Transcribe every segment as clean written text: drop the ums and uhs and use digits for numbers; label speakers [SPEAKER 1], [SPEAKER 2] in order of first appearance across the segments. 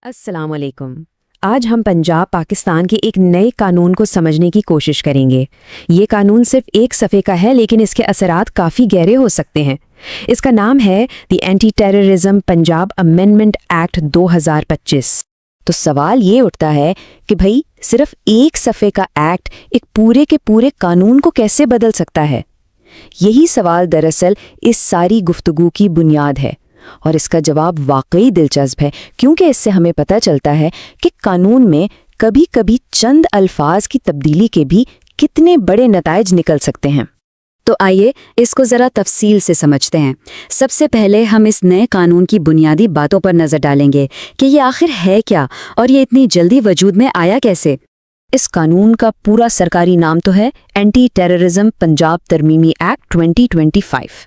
[SPEAKER 1] अस्सलाम वालेकुम। आज हम पंजाब पाकिस्तान के एक नए कानून को समझने की कोशिश करेंगे। ये कानून सिर्फ एक सफ़े का है, लेकिन इसके असरात काफ़ी गहरे हो सकते हैं। इसका नाम है the anti terrorism Punjab amendment act 2025। तो सवाल ये उठता है कि भाई सिर्फ एक सफ़े का एक्ट एक पूरे के पूरे कानून को कैसे बदल सकता है? यही सवाल दरअसल इस सारी गुफ्तगू की बुनियाद है, और इसका जवाब वाकई दिलचस्प है, क्योंकि इससे हमें पता चलता है कि कानून में कभी कभी चंद अल्फाज की तब्दीली के भी कितने बड़े नताइज निकल सकते हैं।
[SPEAKER 2] तो आइए इसको ज़रा तफसील से समझते हैं। सबसे पहले हम इस नए कानून की बुनियादी बातों पर नज़र डालेंगे कि ये आखिर है क्या और ये इतनी जल्दी वजूद में आया कैसे।
[SPEAKER 1] इस कानून का पूरा सरकारी नाम तो है एंटी टेररिज्म पंजाब तरमीमी एक्ट 2025।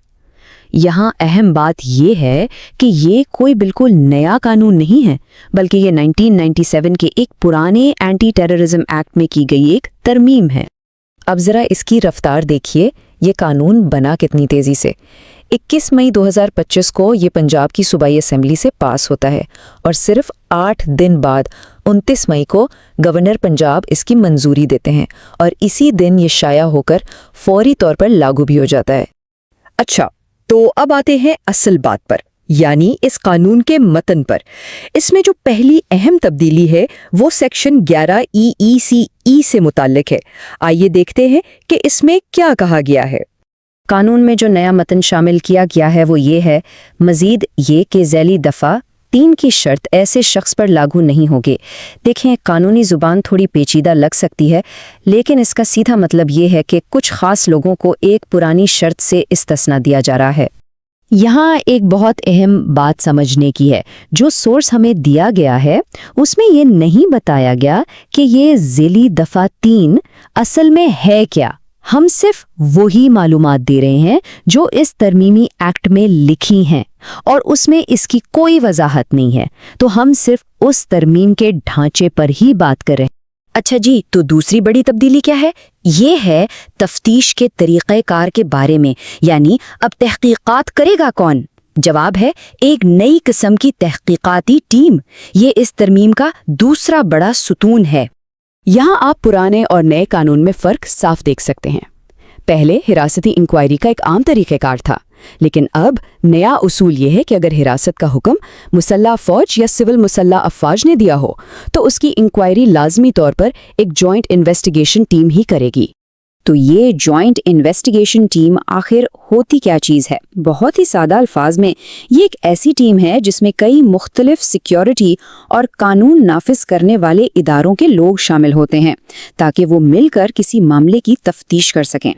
[SPEAKER 1] यहाँ अहम बात ये है कि ये कोई बिल्कुल नया कानून नहीं है, बल्कि ये 1997 के एक पुराने एंटी टेररिज्म एक्ट में की गई एक तरमीम है। अब ज़रा इसकी रफ्तार देखिए, ये कानून बना कितनी तेज़ी से। 21 मई 2025 को ये पंजाब की सूबाई असेंबली से पास होता है, और सिर्फ 8 दिन बाद 29 मई को गवर्नर पंजाब इसकी मंजूरी देते हैं, और इसी दिन ये शाया होकर फौरी तौर पर लागू भी हो जाता है।
[SPEAKER 3] अच्छा, तो अब आते हैं असल बात पर, यानी इस कानून के मतन पर। इसमें जो पहली अहम तब्दीली है वो सेक्शन 11 EECE से मुताल्लिक है। आइए देखते हैं कि इसमें क्या कहा गया है।
[SPEAKER 1] कानून में जो नया मतन शामिल किया गया है वो ये है, मजीद ये कि ज़ैली दफ़ा 3 की शर्त ऐसे शख्स पर लागू नहीं होगी। देखें, कानूनी ज़ुबान थोड़ी पेचीदा लग सकती है, लेकिन इसका सीधा मतलब ये है कि कुछ ख़ास लोगों को एक पुरानी शर्त से इस्तिस्ना दिया जा रहा है। यहाँ एक बहुत अहम बात समझने की है। जो सोर्स हमें दिया गया है उसमें ये नहीं बताया गया कि ये ज़ैली दफ़ा 3 असल में है क्या। हम सिर्फ वही मालूमात दे रहे हैं जो इस तरमीमी एक्ट में लिखी हैं, और उसमें इसकी कोई वजाहत नहीं है, तो हम सिर्फ उस तरमीम के ढांचे पर ही बात कर रहे हैं। अच्छा जी, तो दूसरी बड़ी तब्दीली क्या है? ये है तफ्तीश के तरीक़ेकार के बारे में, यानी अब तहकीकात करेगा कौन? जवाब है एक नई किस्म की तहकीकाती टीम। ये इस तरमीम का दूसरा बड़ा सुतून है। यहाँ आप पुराने और नए कानून में फ़र्क साफ देख सकते हैं। पहले हिरासती इंक्वायरी का एक आम तरीक़ेकार था, लेकिन अब नया उसूल ये है कि अगर हिरासत का हुक्म मुसल्लह फ़ौज या सिविल मुसल्लह अफ़वाज ने दिया हो तो उसकी इंक्वायरी लाजमी तौर पर एक जॉइंट इन्वेस्टिगेशन टीम ही करेगी। तो ये जॉइंट इन्वेस्टिगेशन टीम आखिर होती क्या चीज़ है? बहुत ही सादा अल्फाज में ये एक ऐसी टीम है जिसमें कई मुख्तलिफ सिक्योरिटी और कानून नाफिज करने वाले इदारों के लोग शामिल होते हैं, ताकि वो मिलकर किसी मामले की तफ्तीश कर सकें।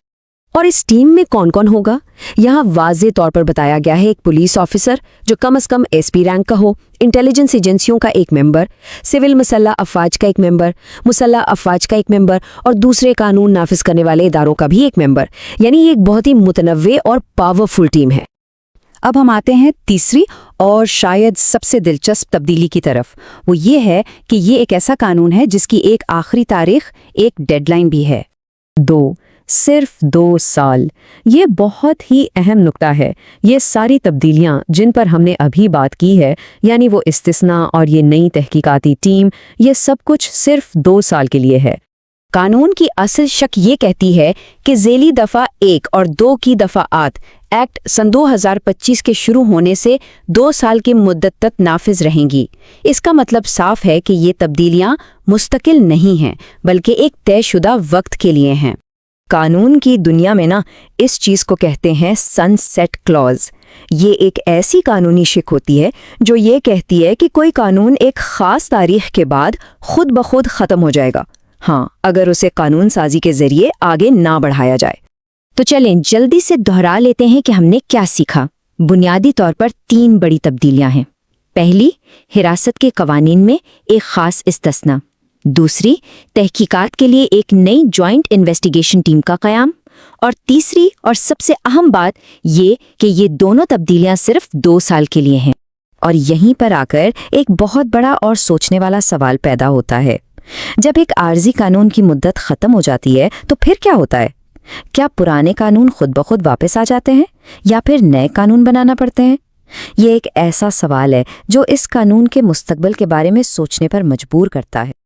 [SPEAKER 1] और इस टीम में कौन कौन होगा? यहाँ वाज़े तौर पर बताया गया है एक पुलिस ऑफिसर जो कम से कम SP रैंक का हो, इंटेलिजेंस एजेंसियों का एक मेंबर, सिविल मुसल्लह अफवाज का एक मेंबर, मुसल्लह अफवाज का एक मेंबर, और दूसरे कानून नाफिज करने वाले इदारों का भी एक मेंबर। यानी ये एक बहुत ही मुतनव्वे और पावरफुल टीम है। अब हम आते हैं तीसरी और शायद सबसे दिलचस्प तब्दीली की तरफ। वो ये है कि ये एक ऐसा कानून है जिसकी एक आखिरी तारीख, एक डेडलाइन भी है, सिर्फ 2 साल। ये बहुत ही अहम नुक्ता है। ये सारी तब्दीलियां जिन पर हमने अभी बात की है, यानी वो इस्तिस्ना और ये नई तहकीकाती टीम, ये सब कुछ सिर्फ 2 साल के लिए है। कानून की असल शक ये कहती है कि ज़ैली दफ़ा 1 और 2 की दफ़ाआत एक्ट सन 2025 के शुरू होने से 2 साल की मुद्दत तक नाफिज रहेंगी। इसका मतलब साफ है कि ये तब्दीलियां मुस्तकिल नहीं हैं, बल्कि एक तयशुदा वक्त के लिए हैं। कानून की दुनिया में ना इस चीज़ को कहते हैं सनसेट क्लॉज। ये एक ऐसी कानूनी शिक होती है जो ये कहती है कि कोई कानून एक ख़ास तारीख के बाद खुद ब खुद ख़त्म हो जाएगा, हाँ, अगर उसे कानून साजी के ज़रिए आगे ना बढ़ाया जाए। तो चलें जल्दी से दोहरा लेते हैं कि हमने क्या सीखा। बुनियादी तौर पर 3 बड़ी तब्दीलियां हैं। पहली, हिरासत के कवानीन में एक ख़ास इस्तिस्ना। दूसरी, तहकीकात के लिए एक नई जॉइंट इन्वेस्टिगेशन टीम का क़याम। और तीसरी और सबसे अहम बात ये कि ये दोनों तब्दीलियां सिर्फ 2 साल के लिए हैं। और यहीं पर आकर एक बहुत बड़ा और सोचने वाला सवाल पैदा होता है। जब एक आर्जी कानून की मुद्दत ख़त्म हो जाती है तो फिर क्या होता है? क्या पुराने कानून खुद ब खुद वापस आ जाते हैं या फिर नए कानून बनाना पड़ते हैं? یہ ایک ایسا سوال ہے جو اس قانون کے مستقبل کے بارے میں سوچنے پر مجبور کرتا ہے